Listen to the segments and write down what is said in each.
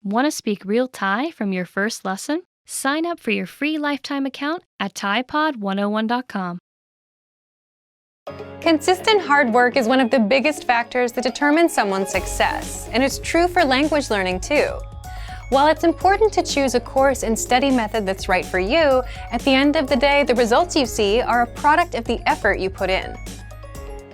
Want to speak real Thai from your first lesson? Sign up for your free lifetime account at ThaiPod101.com. Consistent hard work is one of the biggest factors that determine someone's success, and it's true for language learning too. While it's important to choose a course and study method that's right for you, at the end of the day, the results you see are a product of the effort you put in.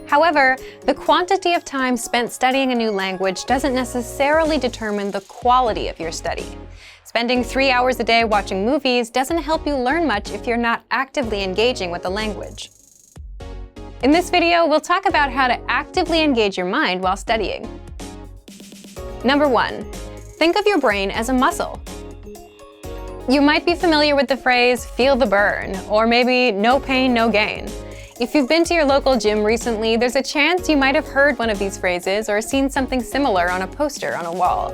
However, the quantity of time spent studying a new language doesn't necessarily determine the quality of your study. Spending 3 hours a day watching movies doesn't help you learn much if you're not actively engaging with the language. In this video, we'll talk about how to actively engage your mind while studying. Number 1. Think of your brain as a muscle. You might be familiar with the phrase, "feel the burn," or maybe "no pain, no gain." If you've been to your local gym recently, there's a chance you might have heard one of these phrases or seen something similar on a poster on a wall.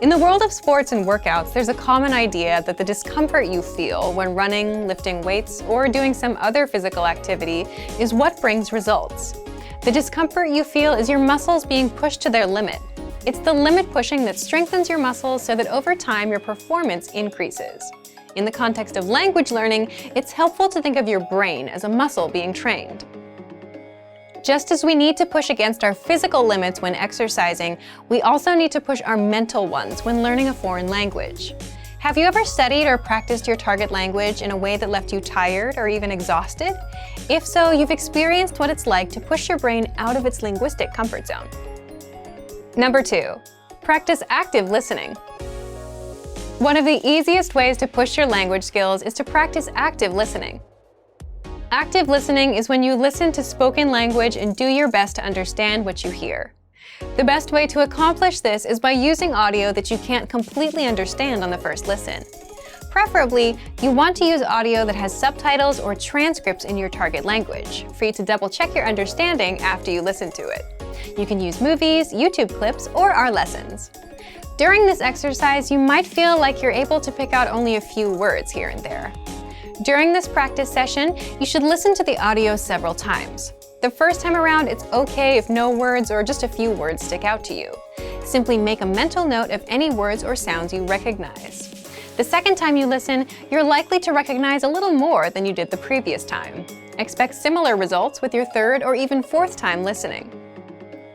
In the world of sports and workouts, there's a common idea that the discomfort you feel when running, lifting weights, or doing some other physical activity is what brings results. The discomfort you feel is your muscles being pushed to their limit. It's the limit pushing that strengthens your muscles so that over time your performance increases. In the context of language learning, it's helpful to think of your brain as a muscle being trained. Just as we need to push against our physical limits when exercising, we also need to push our mental ones when learning a foreign language. Have you ever studied or practiced your target language in a way that left you tired or even exhausted? If so, you've experienced what it's like to push your brain out of its linguistic comfort zone. Number 2, practice active listening. One of the easiest ways to push your language skills is to practice active listening. Active listening is when you listen to spoken language and do your best to understand what you hear. The best way to accomplish this is by using audio that you can't completely understand on the first listen. Preferably, you want to use audio that has subtitles or transcripts in your target language for you to double-check your understanding after you listen to it. You can use movies, YouTube clips, or our lessons. During this exercise, you might feel like you're able to pick out only a few words here and there. During this practice session, you should listen to the audio several times. The first time around, it's okay if no words or just a few words stick out to you. Simply make a mental note of any words or sounds you recognize. The second time you listen, you're likely to recognize a little more than you did the previous time. Expect similar results with your third or even fourth time listening.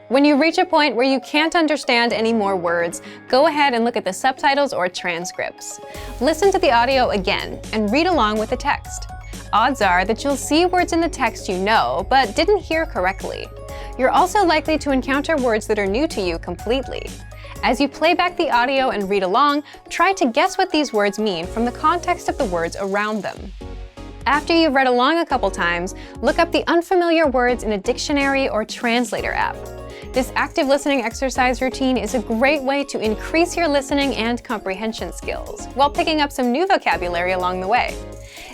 When you reach a point where you can't understand any more words, go ahead and look at the subtitles or transcripts. Listen to the audio again and read along with the text. Odds are that you'll see words in the text you know, but didn't hear correctly. You're also likely to encounter words that are new to you completely. As you play back the audio and read along, try to guess what these words mean from the context of the words around them. After you've read along a couple times, look up the unfamiliar words in a dictionary or translator app. This active listening exercise routine is a great way to increase your listening and comprehension skills, while picking up some new vocabulary along the way.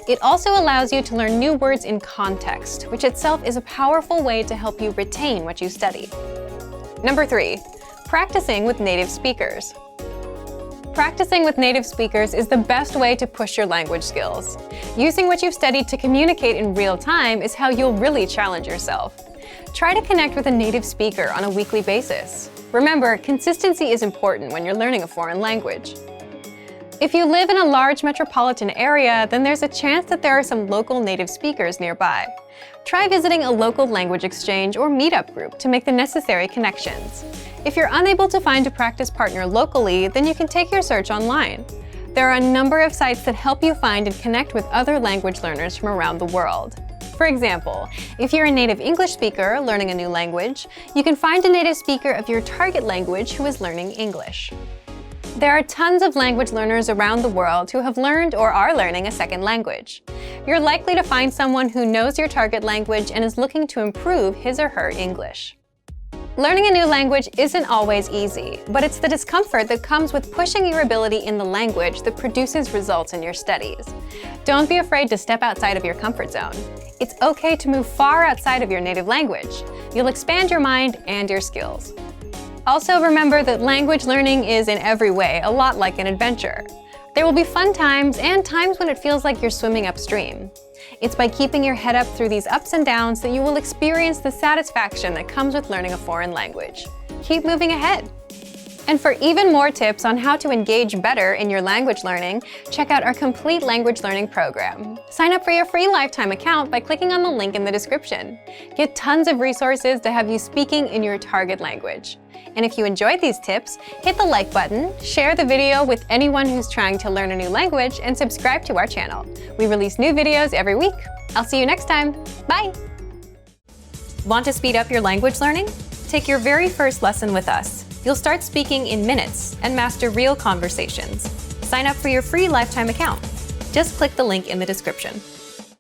It also allows you to learn new words in context, which itself is a powerful way to help you retain what you study. Number 3, practicing with native speakers. Practicing with native speakers is the best way to push your language skills. Using what you've studied to communicate in real time is how you'll really challenge yourself. Try to connect with a native speaker on a weekly basis. Remember, consistency is important when you're learning a foreign language. If you live in a large metropolitan area, then there's a chance that there are some local native speakers nearby. Try visiting a local language exchange or meetup group to make the necessary connections. If you're unable to find a practice partner locally, then you can take your search online. There are a number of sites that help you find and connect with other language learners from around the world. For example, if you're a native English speaker learning a new language, you can find a native speaker of your target language who is learning English. There are tons of language learners around the world who have learned or are learning a second language. You're likely to find someone who knows your target language and is looking to improve his or her English. Learning a new language isn't always easy, but it's the discomfort that comes with pushing your ability in the language that produces results in your studies. Don't be afraid to step outside of your comfort zone. It's okay to move far outside of your native language. You'll expand your mind and your skills. Also remember that language learning is in every way a lot like an adventure. There will be fun times and times when it feels like you're swimming upstream. It's by keeping your head up through these ups and downs that you will experience the satisfaction that comes with learning a foreign language. Keep moving ahead. And for even more tips on how to engage better in your language learning, check out our complete language learning program. Sign up for your free lifetime account by clicking on the link in the description. Get tons of resources to have you speaking in your target language. And if you enjoyed these tips, hit the like button, share the video with anyone who's trying to learn a new language, and subscribe to our channel. We release new videos every week. I'll see you next time. Bye! Want to speed up your language learning? Take your very first lesson with us. You'll start speaking in minutes and master real conversations. Sign up for your free lifetime account. Just click the link in the description.